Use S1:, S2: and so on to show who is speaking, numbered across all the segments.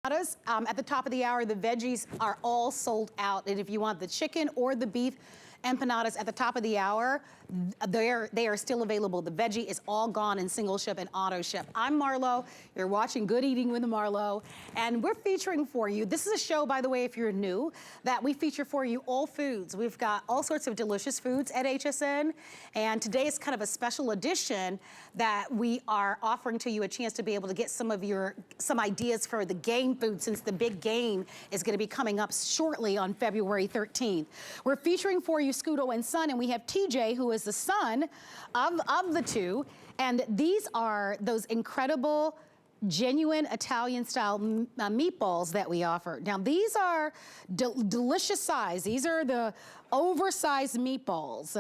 S1: At the top of the hour, the veggies are all sold out. And if you want the chicken or the beef empanadas at the top of the hour, they are still available. The veggie is all gone in single ship and auto ship. I'm Marlo. You're watching Good Eating with Marlo. And we're featuring for you, this is a show, by the way, if you're new, that we feature for you all foods. We've got all sorts of delicious foods at HSN. And today is kind of a special edition that we are offering to you a chance to be able to get some ideas for the game food, since the big game is going to be coming up shortly on February 13th. We're featuring for you Scudo and Son, and we have TJ, who is the son of the two. And these are those incredible, genuine Italian-style meatballs that we offer. Now, these are delicious size. These are the oversized meatballs.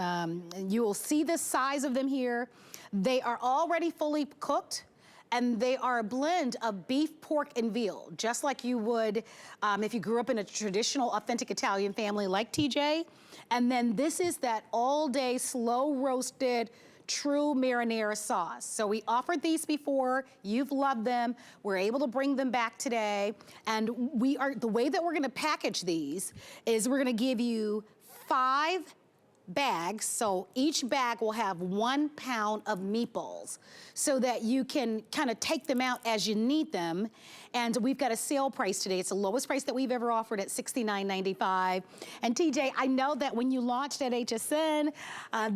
S1: You will see the size of them here. They are already fully cooked, and they are a blend of beef, pork, and veal, just like you would if you grew up in a traditional, authentic Italian family like TJ. And then this is that all-day, slow-roasted, true marinara sauce. So we offered these before. You've loved them. We're able to bring them back today. And the way that we're gonna package these is we're gonna give you 5 bags, so each bag will have 1 pound of meatballs so that you can kind of take them out as you need them. And we've got a sale price today. It's the lowest price that we've ever offered at $69.95. And TJ, I know that when you launched at HSN,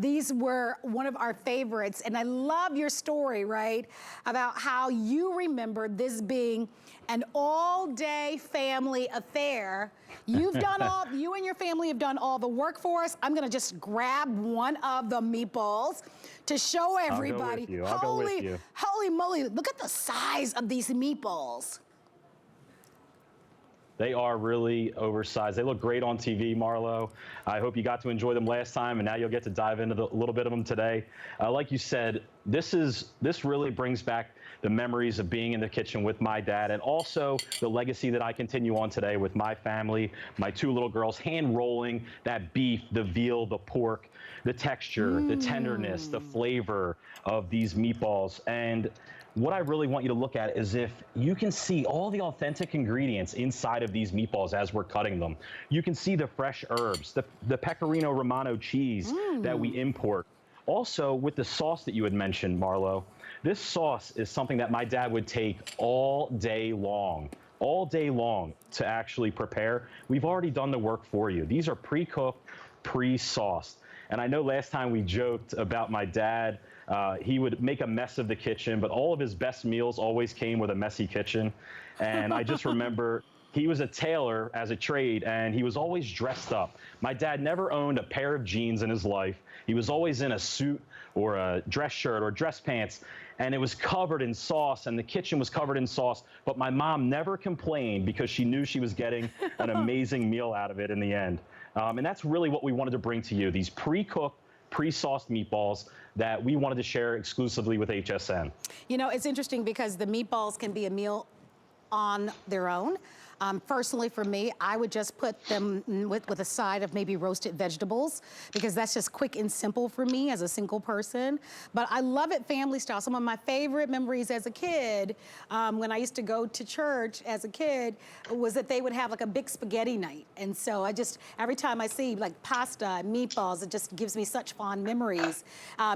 S1: these were one of our favorites. And I love your story, right? About how you remember this being an all-day family affair. You've done you and your family have done all the work for us. I'm gonna just grab one of the meatballs to show everybody.
S2: I'll go with you.
S1: Holy moly, look at the size of these meatballs.
S2: They are really oversized. They look great on TV, Marlo. I hope you got to enjoy them last time, and now you'll get to dive into a little bit of them today. Like you said, this really brings back the memories of being in the kitchen with my dad, and also the legacy that I continue on today with my family, my 2 little girls, hand rolling that beef, the veal, the pork, the texture, the tenderness, the flavor of these meatballs. And what I really want you to look at is if you can see all the authentic ingredients inside of these meatballs as we're cutting them. You can see the fresh herbs, the Pecorino Romano cheese that we import. Also, with the sauce that you had mentioned, Marlo, this sauce is something that my dad would take all day long to actually prepare. We've already done the work for you. These are pre-cooked, pre-sauced. And I know last time we joked about my dad, he would make a mess of the kitchen, but all of his best meals always came with a messy kitchen. And I just remember he was a tailor as a trade, and he was always dressed up. My dad never owned a pair of jeans in his life. He was always in a suit or a dress shirt or dress pants, and it was covered in sauce, and the kitchen was covered in sauce. But my mom never complained because she knew she was getting an amazing meal out of it in the end. And that's really what we wanted to bring to you, these pre-cooked, pre-sauced meatballs that we wanted to share exclusively with HSN.
S1: You know, it's interesting because the meatballs can be a meal on their own. Personally, for me, I would just put them with a side of maybe roasted vegetables, because that's just quick and simple for me as a single person. But I love it family style. Some of my favorite memories as a kid, when I used to go to church as a kid, was that they would have like a big spaghetti night. And so every time I see like pasta and meatballs, it just gives me such fond memories.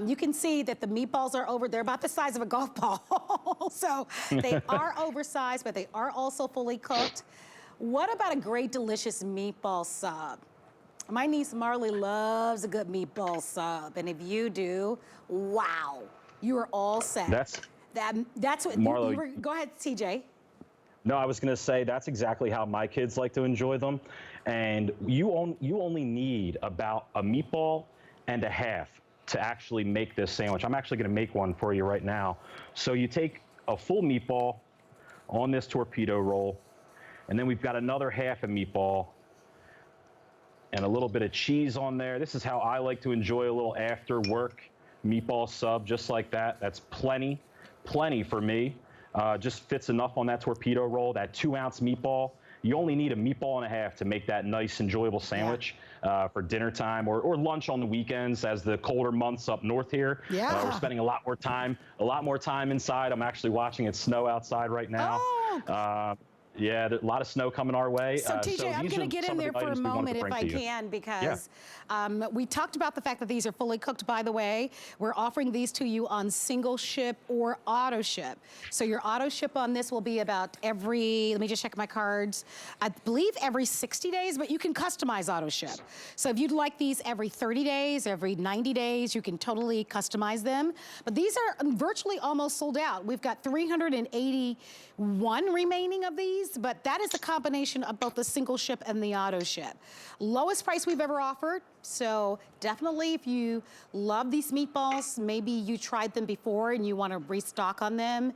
S1: You can see that the meatballs are they're about the size of a golf ball. So they are oversized, but they are also fully cooked. What about a great, delicious meatball sub? My niece Marley loves a good meatball sub, and if you do, wow, you are all set. That's what,
S2: Marlo,
S1: go ahead, TJ.
S2: No, I was gonna say that's exactly how my kids like to enjoy them. And you only need about a meatball and a half to actually make this sandwich. I'm actually gonna make one for you right now. So you take a full meatball on this torpedo roll, and then we've got another half a meatball and a little bit of cheese on there. This is how I like to enjoy a little after work meatball sub, just like that. That's plenty for me. Just fits enough on that torpedo roll, that 2-ounce meatball. You only need a meatball and a half to make that nice, enjoyable sandwich for dinner time or lunch on the weekends as the colder months up north here.
S1: Yeah.
S2: We're spending a lot more time inside. I'm actually watching it snow outside right now.
S1: Oh.
S2: Yeah, there's a lot of snow coming our way.
S1: So TJ, I'm going to get in there for a moment if I can, because we talked about the fact that these are fully cooked, by the way. We're offering these to you on single ship or auto ship. So your auto ship on this will be about every, let me just check my cards, I believe every 60 days, but you can customize auto ship. So if you'd like these every 30 days, every 90 days, you can totally customize them. But these are virtually almost sold out. We've got 381 remaining of these, but that is a combination of both the single ship and the auto ship. Lowest price we've ever offered. So definitely if you love these meatballs, maybe you tried them before and you want to restock on them.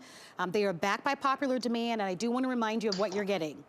S1: They are backed by popular demand, and I do want to remind you of what you're getting.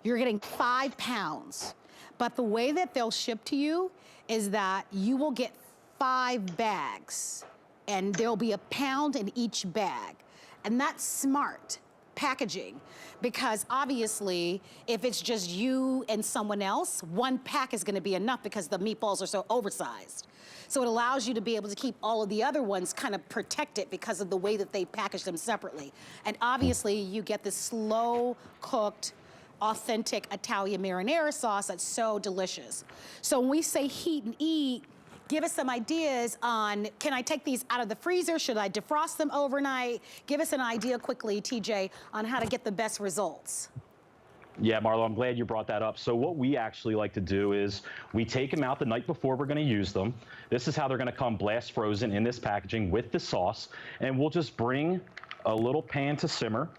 S1: You're getting 5 pounds, but the way that they'll ship to you is that you will get 5 bags, and there'll be a pound in each bag. And that's smart packaging, because obviously if it's just you and someone else, 1 pack is going to be enough because the meatballs are so oversized. So it allows you to be able to keep all of the other ones kind of protected because of the way that they package them separately. And obviously you get this slow cooked, authentic Italian marinara sauce that's so delicious. So when we say heat and eat, give us some ideas on, can I take these out of the freezer? Should I defrost them overnight? Give us an idea quickly, TJ, on how to get the best results.
S2: Yeah, Marlo, I'm glad you brought that up. So what we actually like to do is we take them out the night before we're going to use them. This is how they're going to come blast frozen in this packaging with the sauce. And we'll just bring a little pan to simmer.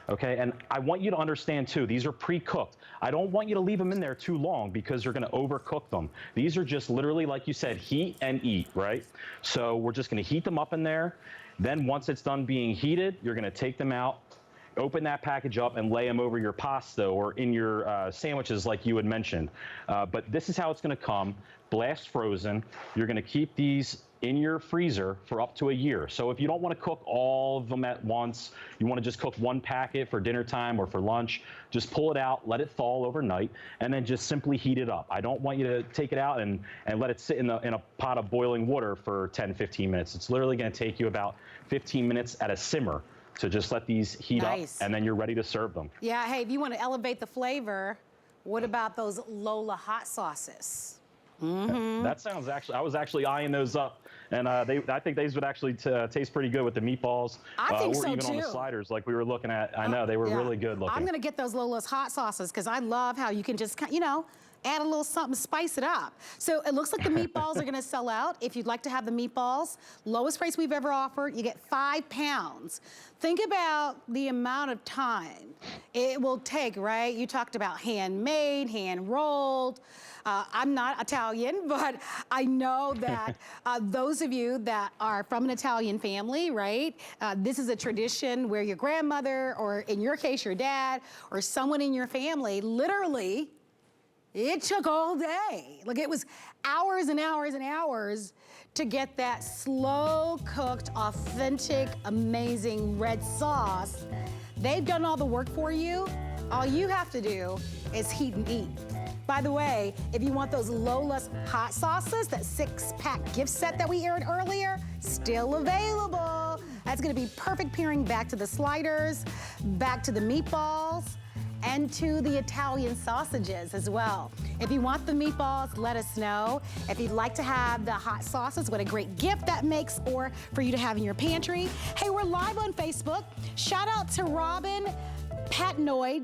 S2: Okay, and I want you to understand too, these are pre-cooked. I don't want you to leave them in there too long because you're gonna overcook them. These are just literally, like you said, heat and eat, right? So we're just gonna heat them up in there. Then once it's done being heated, you're gonna take them out, open that package up and lay them over your pasta or in your sandwiches like you had mentioned. But this is how it's gonna come, blast frozen. You're gonna keep these in your freezer for up to a year. So if you don't want to cook all of them at once, you want to just cook 1 packet for dinner time or for lunch, just pull it out, let it thaw overnight, and then just simply heat it up. I don't want you to take it out and let it sit in a pot of boiling water for 10, 15 minutes. It's literally going to take you about 15 minutes at a simmer to just let these heat up, and then you're ready to serve them.
S1: Yeah, hey, if you want to elevate the flavor, what about those Lola hot sauces?
S2: That sounds actually, I was actually eyeing those up, and I think these would actually taste pretty good with the meatballs.
S1: I think so
S2: or even
S1: too.
S2: on the sliders like we were looking at. I know, they were really good looking.
S1: I'm gonna get those Lola's hot sauces because I love how you can just, you know, add a little something, spice it up. So it looks like the meatballs are gonna sell out. If you'd like to have the meatballs, lowest price we've ever offered, you get 5 pounds. Think about the amount of time it will take, right? You talked about handmade, hand rolled. I'm not Italian, but I know that those of you that are from an Italian family, right? This is a tradition where your grandmother, or in your case, your dad, or someone in your family, literally, it took all day. Like, it was hours and hours and hours to get that slow cooked, authentic, amazing red sauce. They've done all the work for you. All you have to do is heat and eat. By the way, if you want those Lola's hot sauces, that 6-pack gift set that we aired earlier, still available. That's gonna be perfect pairing back to the sliders, back to the meatballs, and to the Italian sausages as well. If you want the meatballs, let us know. If you'd like to have the hot sauces, what a great gift that makes, or for you to have in your pantry. Hey, we're live on Facebook. Shout out to Robin Patnoid.